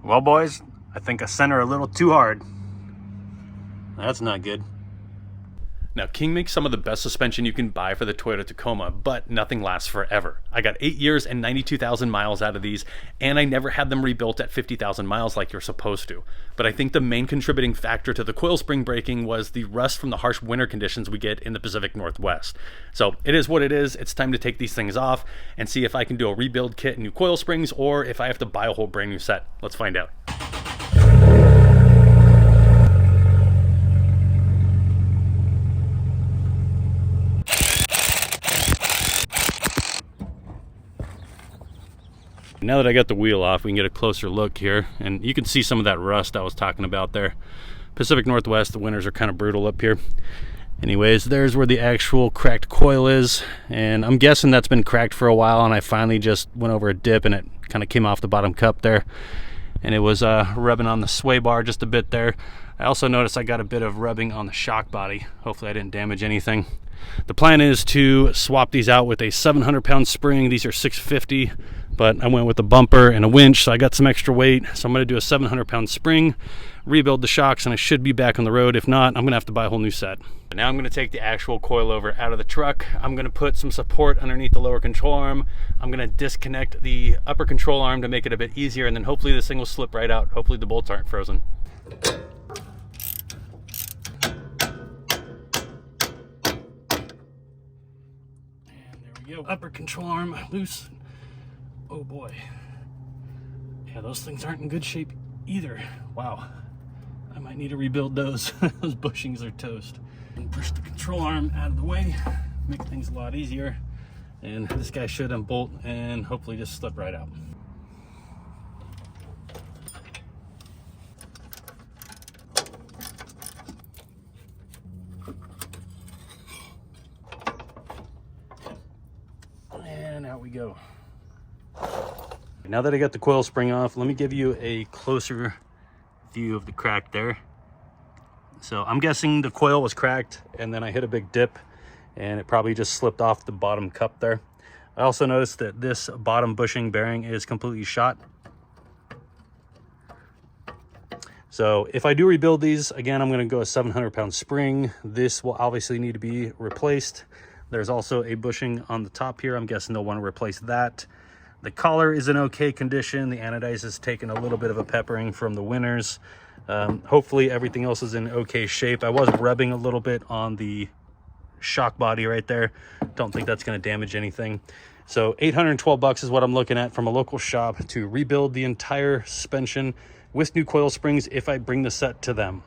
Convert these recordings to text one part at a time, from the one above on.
Well, boys, I think I sent her a little too hard. That's not good. Now, King makes some of the best suspension you can buy for the Toyota Tacoma, but nothing lasts forever. I got 8 years and 92,000 miles out of these, and I never had them rebuilt at 50,000 miles like you're supposed to. But I think the main contributing factor to the coil spring breaking was the rust from the harsh winter conditions we get in the Pacific Northwest. So it is what it is. It's time to take these things off and see if I can do a rebuild kit and new coil springs, or if I have to buy a whole brand new set. Let's find out. Now that I got the wheel off, we can get a closer look here, and you can see some of that rust I was talking about there. Pacific Northwest, the winters are kind of brutal up here. Anyways, there's where the actual cracked coil is, and I'm guessing that's been cracked for a while, and I finally just went over a dip and it kind of came off the bottom cup there, and it was rubbing on the sway bar just a bit there. I also noticed I got a bit of rubbing on the shock body. Hopefully I didn't damage anything. The plan is to swap these out with a 700-pound spring. These are 650, but I went with a bumper and a winch, so I got some extra weight. So I'm going to do a 700-pound spring, rebuild the shocks, and I should be back on the road. If not, I'm going to have to buy a whole new set. Now I'm going to take the actual coilover out of the truck. I'm going to put some support underneath the lower control arm. I'm going to disconnect the upper control arm to make it a bit easier, and then hopefully this thing will slip right out. Hopefully the bolts aren't frozen. Upper control arm loose. Oh boy. Yeah, those things aren't in good shape either. Wow. I might need to rebuild those. Those bushings are toast. And push the control arm out of the way. Make things a lot easier. And this guy should unbolt and hopefully just slip right out. And out we go. Now that I got the coil spring off, let me give you a closer view of the crack there. So I'm guessing the coil was cracked and then I hit a big dip and it probably just slipped off the bottom cup there. I also noticed that this bottom bushing bearing is completely shot. So if I do rebuild these, again, I'm going to go a 700-pound spring. This will obviously need to be replaced. There's also a bushing on the top here. I'm guessing they'll want to replace that. The collar is in okay condition. The anodize has taken a little bit of a peppering from the winters. Hopefully everything else is in okay shape. I was rubbing a little bit on the shock body right there. Don't think that's going to damage anything. So $812 is what I'm looking at from a local shop to rebuild the entire suspension with new coil springs if I bring the set to them.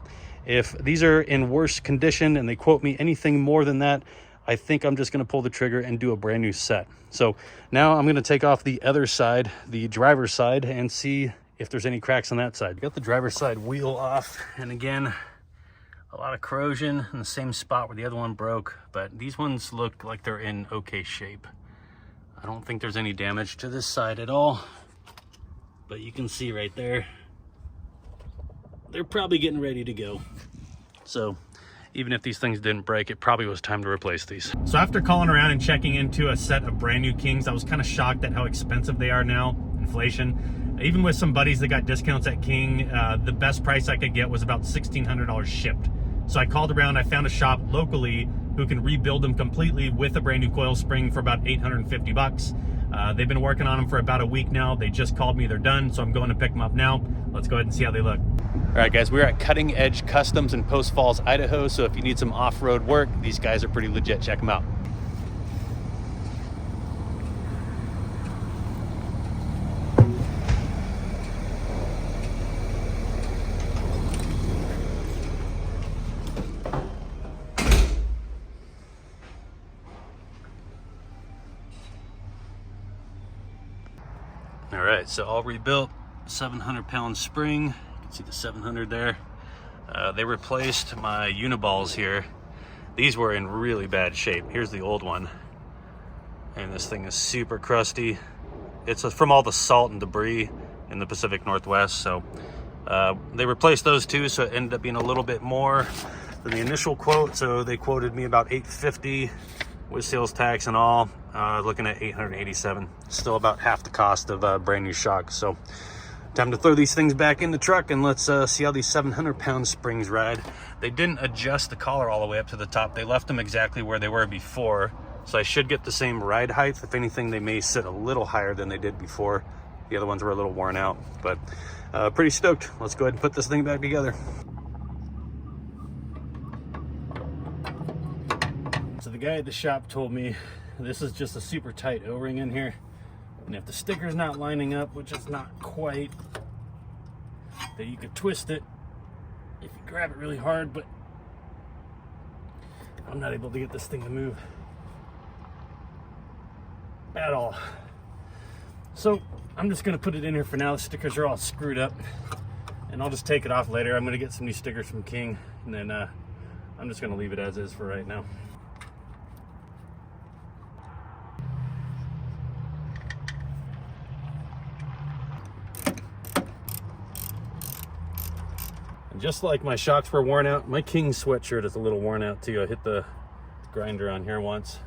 If these are in worse condition and they quote me anything more than that, I think I'm just going to pull the trigger and do a brand new set. So now I'm going to take off the other side, the driver's side, and see if there's any cracks on that side. Got the driver's side wheel off, and again, a lot of corrosion in the same spot where the other one broke, but these ones look like they're in okay shape. I don't think there's any damage to this side at all, but you can see right there, they're probably getting ready to go. So even if these things didn't break, it probably was time to replace these. So after calling around and checking into a set of brand new Kings, I was kind of shocked at how expensive they are now, inflation. Even with some buddies that got discounts at King, the best price I could get was about $1,600 shipped. So I called around, I found a shop locally who can rebuild them completely with a brand new coil spring for about $850. They've been working on them for about a week now. They just called me, they're done, so I'm going to pick them up now. Let's go ahead and see how they look. All right, guys, we're at Cutting Edge Customs in Post Falls, Idaho. So if you need some off-road work, these guys are pretty legit. Check them out. All right, so all rebuilt, 700-pound spring. You can see the 700 there. They replaced my uniballs here. These were in really bad shape. Here's the old one. And this thing is super crusty. It's from all the salt and debris in the Pacific Northwest. So they replaced those two, so it ended up being a little bit more than the initial quote. So they quoted me about $850 with sales tax and all. Looking at $887. Still about half the cost of brand new shocks. So Time to throw these things back in the truck and let's see how these 700-pound springs ride. They didn't adjust the collar all the way up to the top. They left them exactly where they were before. So I should get the same ride height. If anything, they may sit a little higher than they did before. The other ones were a little worn out, but pretty stoked. Let's go ahead and put this thing back together. So the guy at the shop told me this is just a super tight O-ring in here. And if the sticker's not lining up, which is not quite, that you could twist it if you grab it really hard, but I'm not able to get this thing to move at all. So I'm just gonna put it in here for now. The stickers are all screwed up and I'll just take it off later. I'm gonna get some new stickers from King and then I'm just gonna leave it as is for right now. Just like my shocks were worn out, my King sweatshirt is a little worn out too. I hit the grinder on here once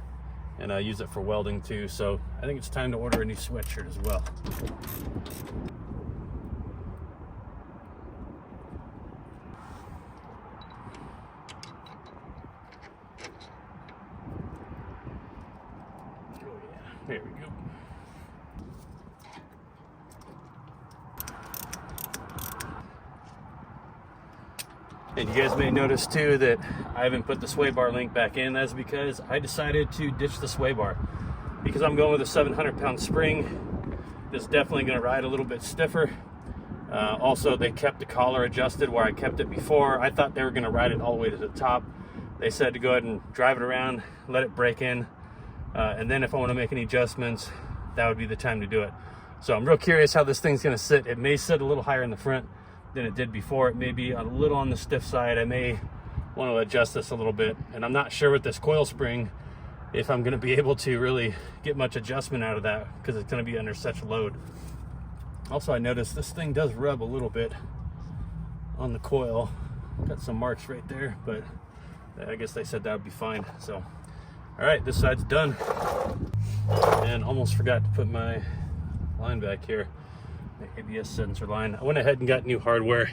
and I use it for welding too. So I think it's time to order a new sweatshirt as well. Oh yeah, there we go. And you guys may notice too that I haven't put the sway bar link back in. That's because I decided to ditch the sway bar because I'm going with a 700-pound spring. This is definitely going to ride a little bit stiffer. Also, they kept the collar adjusted where I kept it before. I thought they were going to ride it all the way to the top. They said to go ahead and drive it around, let it break in, and then if I want to make any adjustments, that would be the time to do it. So I'm real curious how this thing's going to sit. It may sit a little higher in the front than it did before. It may be a little on the stiff side. I may want to adjust this a little bit, and I'm not sure with this coil spring if I'm going to be able to really get much adjustment out of that because it's going to be under such load. Also, I noticed this thing does rub a little bit on the coil. Got some marks right there, but I guess they said that would be fine. So all right, this side's done, and almost forgot to put my line back here, the ABS sensor line. I went ahead and got new hardware.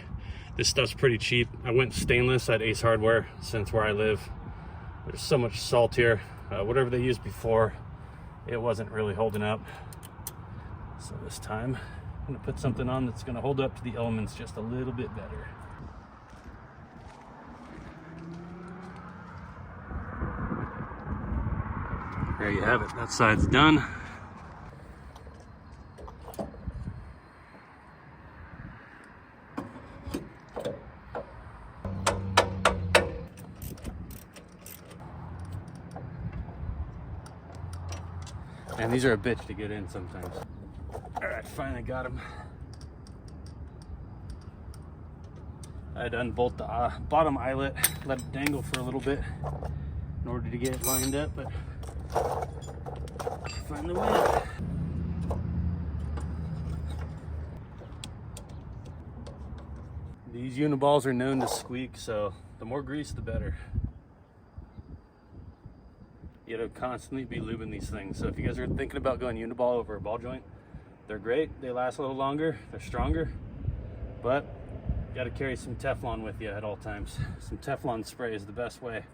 This stuff's pretty cheap. I went stainless at Ace Hardware since where I live. There's so much salt here. Whatever they used before, it wasn't really holding up. So this time I'm gonna put something on that's gonna hold up to the elements just a little bit better. There you have it, that side's done. And these are a bitch to get in sometimes. All right, finally got them. I had to unbolt the bottom eyelet, let it dangle for a little bit in order to get it lined up, but finally went. These uniballs are known to squeak, so the more grease, the better. You gotta constantly be lubing these things. So if you guys are thinking about going uniball over a ball joint, they're great. They last a little longer, they're stronger, but you gotta carry some Teflon with you at all times. Some Teflon spray is the best way.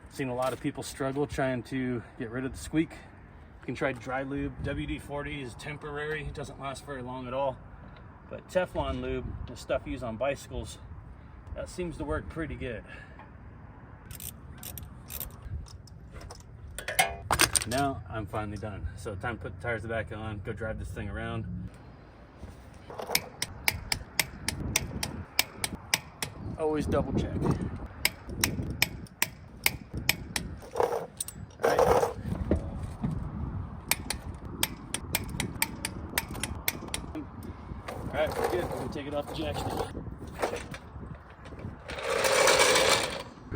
I've seen a lot of people struggle trying to get rid of the squeak. You can try dry lube. WD-40 is temporary, it doesn't last very long at all. But Teflon lube, the stuff used on bicycles, that seems to work pretty good. Now I'm finally done. So time to put the tires back on, go drive this thing around. Always double check. All right, we're good. We're gonna take it off the jacks now.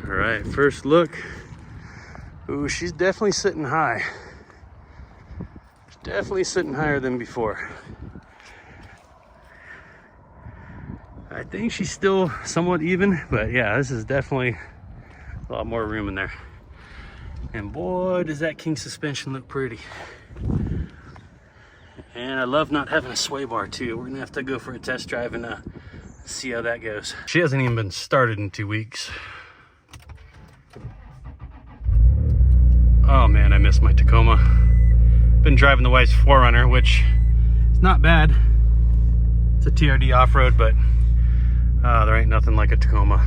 All right, first look. Ooh, she's definitely sitting high. She's definitely sitting higher than before. I think she's still somewhat even, but yeah, this is definitely a lot more room in there. And boy, does that King suspension look pretty. And I love not having a sway bar too. We're gonna have to go for a test drive and see how that goes. She hasn't even been started in 2 weeks. Oh man, I miss my Tacoma. Been driving the wife's 4Runner, which is not bad. It's a TRD off-road, but there ain't nothing like a Tacoma.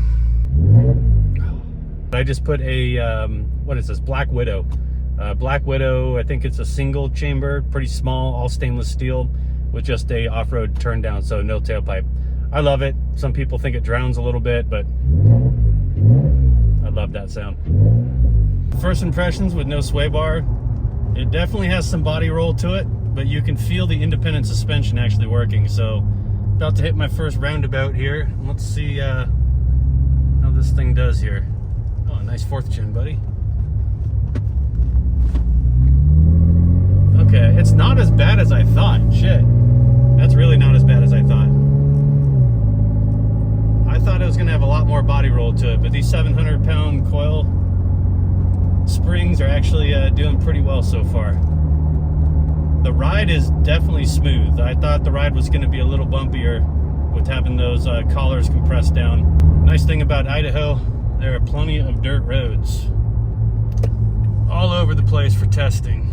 I just put a, what is this, Black Widow. Black Widow, I think it's a single chamber, pretty small, all stainless steel, with just a off-road turn down, so no tailpipe. I love it. Some people think it drowns a little bit, but I love that sound. First impressions with no sway bar, it definitely has some body roll to it, but you can feel the independent suspension actually working. So about to hit my first roundabout here. Let's see how this thing does here. Oh, nice 4th gen, buddy. Okay, it's not as bad as I thought. Shit, that's really not as bad as I thought. I thought it was gonna have a lot more body roll to it, but these 700-pound Coil springs are actually doing pretty well so far. The ride is definitely smooth. I thought the ride was gonna be a little bumpier with having those collars compressed down. Nice thing about Idaho, there are plenty of dirt roads all over the place for testing.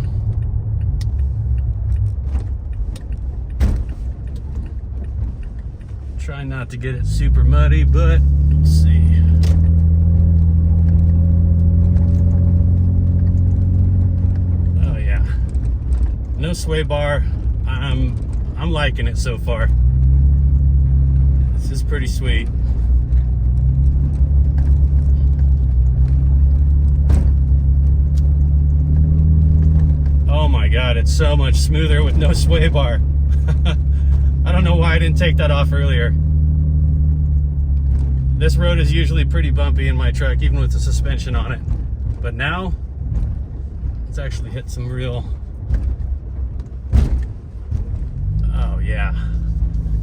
Try not to get it super muddy, but let's see. Oh yeah, no sway bar. I'm liking it so far. This is pretty sweet. Oh my God, it's so much smoother with no sway bar. I don't know why I didn't take that off earlier. This road is usually pretty bumpy in my truck, even with the suspension on it. But now, it's actually hit some real... Oh yeah.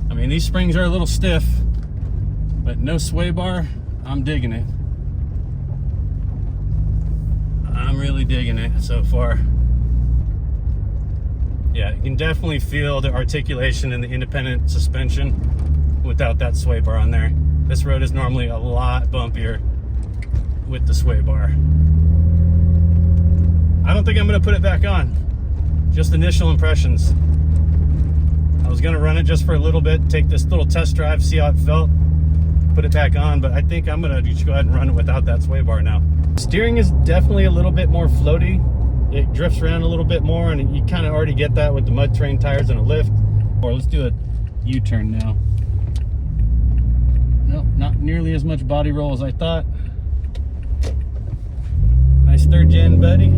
I mean, these springs are a little stiff, but no sway bar, I'm digging it. I'm really digging it so far. Yeah, you can definitely feel the articulation and the independent suspension without that sway bar on there. This road is normally a lot bumpier with the sway bar. I don't think I'm gonna put it back on. Just initial impressions. I was gonna run it just for a little bit, take this little test drive, see how it felt, put it back on, but I think I'm gonna just go ahead and run it without that sway bar now. Steering is definitely a little bit more floaty. It drifts around a little bit more, and you kind of already get that with the mud terrain tires and a lift. Or let's do a U-turn now. Nope, not nearly as much body roll as I thought. Nice 3rd gen, buddy.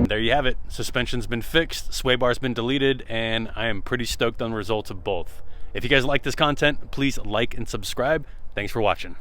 There you have it. Suspension's been fixed, sway bar's been deleted, and I am pretty stoked on the results of both. If you guys like this content, please like and subscribe. Thanks for watching.